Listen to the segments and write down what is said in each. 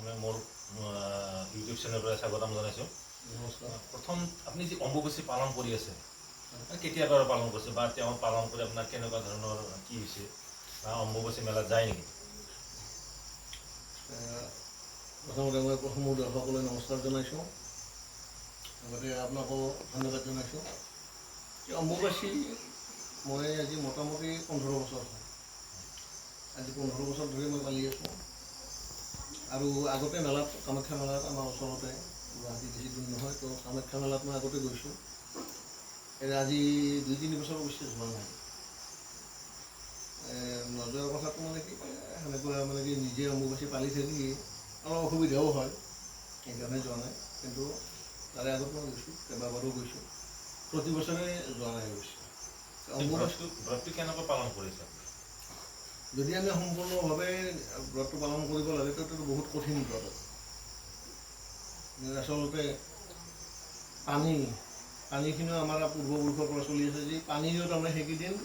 মোৰ ইউটিউব চেনেললৈ স্বাগতম জনাইছোঁ। নমস্কাৰ। প্ৰথম আপুনি যি অম্বুবাচী পালন কৰি আছে, কেতিয়াৰ পৰা পালন কৰিছে বা তেওঁ পালন কৰি আপোনাৰ কেনেকুৱা ধৰণৰ কি হৈছে বা অম্বুবাচী মেলাত যায় নেকি? প্ৰথমতে মই সমূহ দৰ্শকলৈ নমস্কাৰ জনাইছোঁ। লগতে আপোনাকো ধন্যবাদ জনাইছোঁ। অম্বুবাচী মই আজি মোটামুটি 15 বছৰ হ'ল। আজি 15 বছৰ ধৰি মই পালি আছোঁ। আৰু আগতে মেলাত কামাখ্যা মেলাত আমাৰ ওচৰতে গুৱাহাটী বেছি দূৰ নহয়, তো কামাখ্যা মেলাত মই আগতে গৈছোঁ। আজি 2-3 বছৰ অৱশ্যে যোৱা নাই। নযোৱাৰ কথাটো মানে কি, সেনেকুৱা মানে কি নিজে অম্বুবাচী পালি থাকি অলপ অসুবিধাও হয়, সেইকাৰণে যোৱা নাই। কিন্তু তাৰে আগত মই গৈছোঁ, কেইবাবাৰো গৈছোঁ। প্ৰতি বছৰে যোৱা নাই অৱশ্যে। ব্ৰতটো কেনেকৈ পালন কৰিছে? যদি আমি সম্পূৰ্ণভাৱে ব্ৰতটো পালন কৰিব লাগে তেতিয়াতো বহুত কঠিন ব্ৰত। আচলতে পানীখিনিও আমাৰ পূৰ্বপুৰুষৰ পৰা চলি আছে যে পানীও তাৰমানে সেইকেইদিন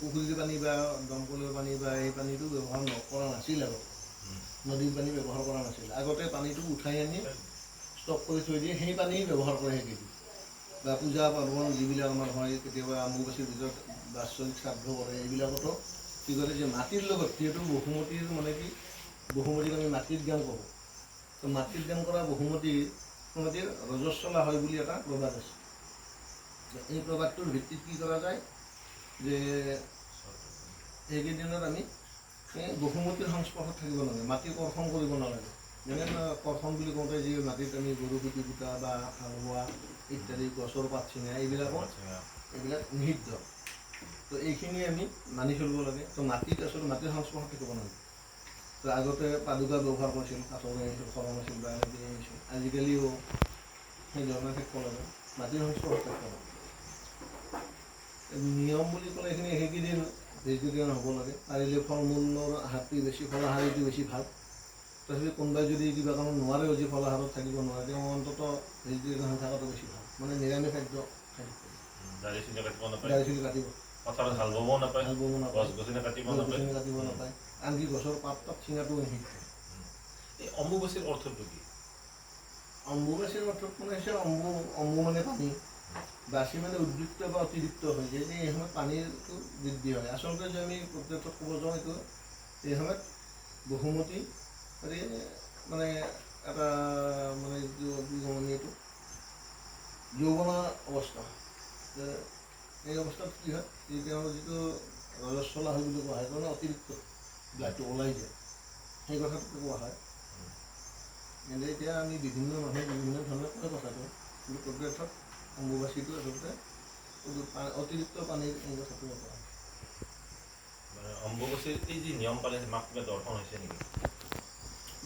পুখুৰীৰ পানী বা দমকলৰ পানী বা এই পানীটো ব্যৱহাৰ কৰা নাছিল আৰু নদীৰ পানী ব্যৱহাৰ কৰা নাছিল। আগতে পানীটো উঠাই আনি ষ্টক কৰি থৈ দিয়ে, সেই পানী ব্যৱহাৰ কৰে সেইকেইদিন। বা পূজা পাৰ্বণ যিবিলাক আমাৰ হয়, কেতিয়াবা অম্বুবাচীৰ ভিতৰত বাৎসৰিক শ্ৰাদ্ধ কৰে, এইবিলাকতো কি কৰে যে মাটিৰ লগত, যিহেতু বসুমতীৰ মানে কি বসুমতীক আমি মাটিত জ্ঞান কৰোঁ, তো মাটিত জ্ঞান কৰা বসুমতীৰ ৰজস্বলা হয় বুলি এটা প্ৰবাদ আছে। এই প্ৰবাদটোৰ ভিত্তিত কি কৰা যায় যে এইকেইদিনত আমি বসুমতীৰ সংস্পৰ্শত থাকিব নালাগে, মাটিৰ কৰ্ষণ কৰিব নালাগে। যেনে কৰ্ষণ বুলি কওঁতে যি মাটিত আমি গৰু পিটি পুতা বা হালোৱা ইত্যাদি গছৰ পাত ছিঙা এইবিলাক নিষিদ্ধ। তো এইখিনি আমি মানি চলিব লাগে। তো মাটিৰ সংস্পৰ্শত থাকিব নালাগে। তো আগতে পাদুকা ব্যৱহাৰ কৰিছিল, কাঠৰে খৰম আছিল বা এনেকৈ আহিছিল। আজিকালিও সেই ধৰণে থাকিব লাগে, মাটিৰ সংস্পৰ্শত থাকিব লাগে। নিয়ম বুলি ক'লে সেইকেইদিন ভেজিটেৰিয়ান হ'ব লাগে। পাৰিলে ফল মূলৰ আহাৰটো বেছি, ফলাহাৰটো বেছি ভাল। তথাপি কোনোবাই যদি কিবা কাৰণত নোৱাৰেও, যি ফলাহাৰত থাকিব নোৱাৰে, তেওঁ অন্ততঃ ভেজিটেৰিয়ান থকাটো বেছি ভাল। মানে নিৰামিষ খাদ্য খাই দাড়ি চুলি কাটিব, পথাৰত হাল বাবও নাপায়, হাল বাব নাপায়, গছ-গছনি কাটিব নাপায়, আনকি গছৰ পাত ছিঙাটো নিষিদ্ধ। এই অম্বুবাচীৰ অৰ্থটো কি? অম্বুবাচীৰ অৰ্থত মানে হৈছে অম্বু মানে পানী, বাচী মানে উদ্বৃত্ত বা অতিৰিক্ত হৈ যায় যে এই সময়ত পানীটো বৃদ্ধি হয়। আচলতে যে আমি প্ৰত্যক্ষত ক'ব যাওঁ, এইটো এই সময়ত বসুমতী মানে এটা মানে কি ক'ম আমি এইটো যৌৱনা অৱস্থা। এই অৱস্থাত কি হয়, তেওঁৰ যিটো ৰজস্বলা হয় বুলি কোৱা হয়, তাৰমানে অতিৰিক্ত ব্লাডটো ওলাই যায়, সেই কথাটো কোৱা হয়। কিন্তু এতিয়া আমি বিভিন্ন মানুহে বিভিন্ন ধৰণে কয় কথাটো, কিন্তু প্ৰত্যক্ষত অম্বুবাচীটো আচলতে অতিৰিক্ত পানীৰ এই কথাটো কোৱা হয়। অম্বুবাচীৰ এই যি নিয়ম পালে মাক কিবা দৰ্শন হৈছে নেকি?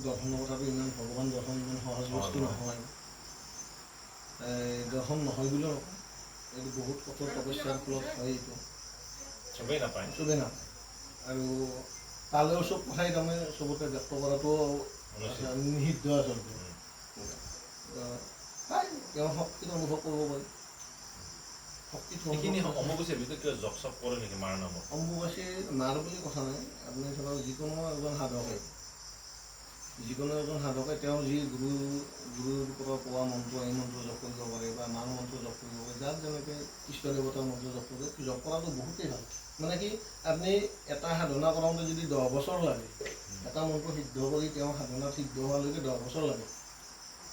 দৰ্শনৰ কথাটো ইমান ভগৱান দৰ্শন ইমান সহজ বস্তু নহয়। দৰ্শন নহয় বুলিও নকওঁ, এইটো বহুত কঠোৰ তপস্যাৰ ফলত হয়। এইটো চবেই নাপায়। আৰু পালেও চব কথাই তাৰমানে চবতে ব্যক্ত কৰাটো নিষিদ্ধ আচলতে। তেওঁৰ শক্তিটো অনুভৱ কৰিব পাৰি। অম্বুবাচীৰ ভিতৰত কিবা জপ চপ কৰে নেকি মাৰ নামত? অম্বুবাচীৰ মাৰ বুলি কথা নাই, আপুনি ধৰক যিকোনো এজন সাধকে তেওঁৰ যি গুৰুৰ পৰা পোৱা মন্ত্ৰ, এই মন্ত্ৰ জপ কৰিব পাৰে বা মাৰ মন্ত্ৰ জপ কৰিব পাৰে। যাক যেনেকৈ ইষ্ট দেৱতাৰ মন্ত্ৰ জপ কৰে, জপ কৰাটো বহুতেই ভাল। মানে কি, আপুনি এটা সাধনা কৰাওঁতে যদি 10 বছৰ লাগে, এটা মন্ত্ৰ সিদ্ধ কৰি তেওঁ সাধনা সিদ্ধ হোৱালৈকে 10 বছৰ লাগে।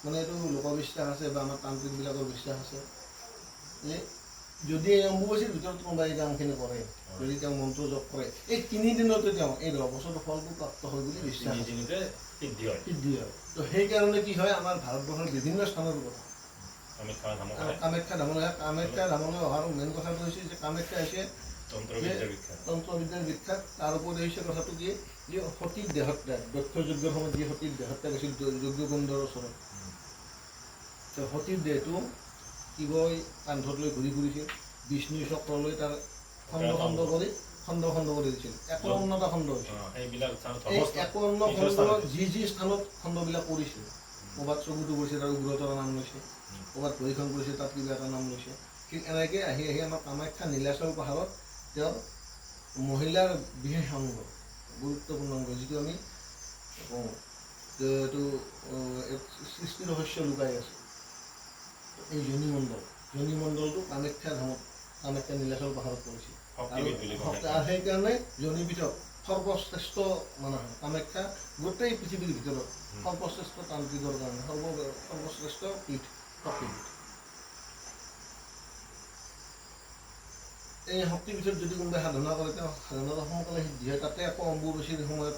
মানে এইটো লোকবিশ্বাস আছে বা আমাৰ তান্ত্ৰিকবিলাকৰ বিশ্বাস আছে যে যদি এই অম্বুবাচীৰ ভিতৰত কোনোবাই এই কামখিনি কৰে, যদি তেওঁ মন্ত্ৰ জপ কৰে, এই 3 দিনতে তেওঁ এই 10 বছৰৰ ফলটো প্ৰাপ্ত হয় বুলি বিশ্বাস আছে। সিদ্ধি হয়। তো সেইকাৰণে কি হয়, আমাৰ ভাৰতবৰ্ষৰ বিভিন্ন স্থানৰ পৰা কামাখ্যা ধামলৈ অহাৰ মেইন কথাটো হৈছে যে কামাখ্যা হৈছে তন্ত্ৰবিদ্যাৰ বিখ্যাত। তাৰ উপৰি হৈছে কথাটো কি, যে সতীৰ দেহত্যাগ, দক্ষ যজ্ঞৰ সময়ত যি সতীৰ দেহত্যাগ আছিল যজ্ঞকুণ্ডৰ ওচৰত, সতীৰ দেহটো শিৱই কান্ধত লৈ ঘূৰি ফুৰিছিল, বিষ্ণুৰ চক্ৰলৈ তাৰ খণ্ড খণ্ড কৰি দিছিল। 51টা খণ্ড হৈছিল। এই 51 খণ্ড যি স্থানত খণ্ডবিলাক পৰিছিল, ক'ৰবাত চকুটো পৰিছে তাৰ উগ্ৰতাৰা নাম লৈছে, ক'ৰবাত ভৰিখন পৰিছে তাত কিবা এটা নাম লৈছে। ঠিক এনেকৈ আহি আমাৰ কামাখ্যা নীলাচল পাহাৰত তেওঁৰ মহিলাৰ বিশেষ অংগ, গুৰুত্বপূৰ্ণ অংগ, যিটো আমি কওঁ যে এইটো এক সৃষ্টি ৰহস্য লুকাই আছে এই যোনি মণ্ডলটো কামাখ্যা ধামত কামাখ্যা নীলাচল পাহাৰত পৰিছিল শক্তিপীঠ বুলি কয়। আৰু সেইকাৰণে যোনিপীঠক সৰ্বশ্ৰেষ্ঠ মানা হয় কামাখ্যা গোটেই পৃথিৱীৰ ভিতৰত সৰ্বশ্ৰেষ্ঠ তান্ত্ৰিকৰ কাৰণে সৰ্বশ্ৰেষ্ঠ পীঠ শক্তিপীঠ এই শক্তিপীঠত যদি কোনোবাই সাধনা কৰে তেওঁ সাধনাটো সোনকালে সিদ্ধি হয় তাতে আকৌ অম্বুবাচীৰ সময়ত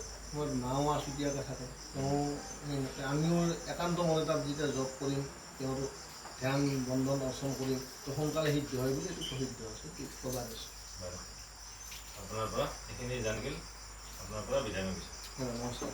নাও আছুতীয়াকৈ থাকে তেওঁ আমিও একান্ত মনে তাত যেতিয়া জপ কৰিম তেওঁৰ ধ্যান বন্ধন অৰ্চন কৰিম তো সোনকালে সিদ্ধ হয় বুলি এইটো প্ৰসিদ্ধ আছে প্ৰবাদ আছে আপোনাৰ পৰা এইখিনি জানিল আপোনাৰ পৰা বিদায় মাগিছোঁ নমস্কাৰ